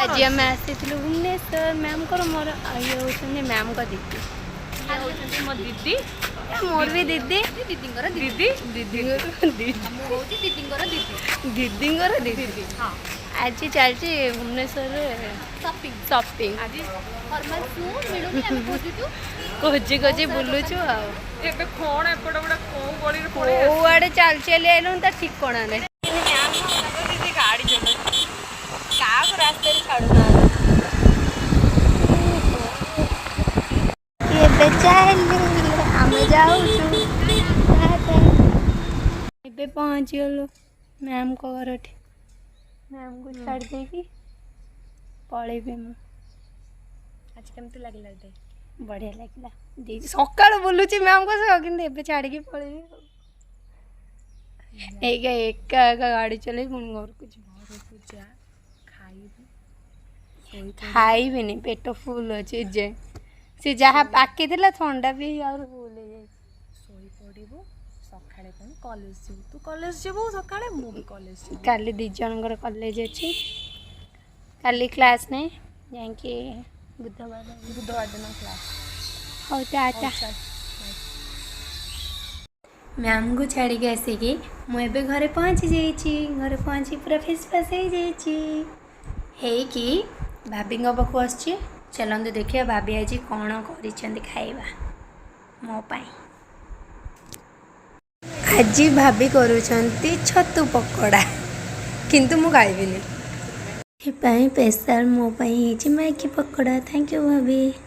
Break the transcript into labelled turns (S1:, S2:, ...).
S1: आज आम आसी भुवनेश्वर मैम को मोर ये होती मैम का दीदी
S2: मो दीदी
S1: मोर भी दीदी
S2: दीदी दीदी
S1: दीदी दीदी
S2: हाँ
S1: आज चलती भुवनेश्वर
S2: शॉपिंग
S1: शॉपिंग
S2: आज फॉर्मल शू मिलूनी हम खोजुचु
S1: खोजी खोजी बुलुचु
S2: एबे कोन एपड़ बड़ा को गली रे पड़े
S1: कोआड़े चल चली आइलु ता ठीक कोना ने
S2: दीदी गाड़ी चले
S1: का रास्ते छाड़ू ये बेचाली हमें जाऊँ एबे पहुँच गलु मैम को घर मैम को छाड़ देगी पलैबी मु
S2: आज केमती लागला दे
S1: बढ़िया लगला दीदी सकाळ बुलुची मैम को सह कि एबे छाड़ के पलैबी एक गाड़ी चले पुणी घर को
S2: जा
S1: खाइबी नहीं पेट फुल अच्छे जे से जहाँ पाके थिला ठंडा भी और फुल हो जाए
S2: सोई पड़िबो सकाळे कोन कॉलेज जीव तू कॉलेज जीवो सकाळे मु भी कॉलेज जीव
S1: काली दी जनकर कॉलेज अच्छी काली क्लास नहीं जाके बुधवार
S2: दिन क्लास
S1: हौ टाटा मैम को छाड़ी के आसिकी मुझे घरे पहुँची जाइए घरे पहुँची पूरा फेस फास हो जाइए कि भाभी पाखु आसची चलते देखिए भाभी आज कौन कर खाइबा मो पाई आज भाभी करुँच छतु पकोड़ा किंतु मु खाइबिनी स्पेशल मो पाई मैगी पकोड़ा थैंक यू भाभी।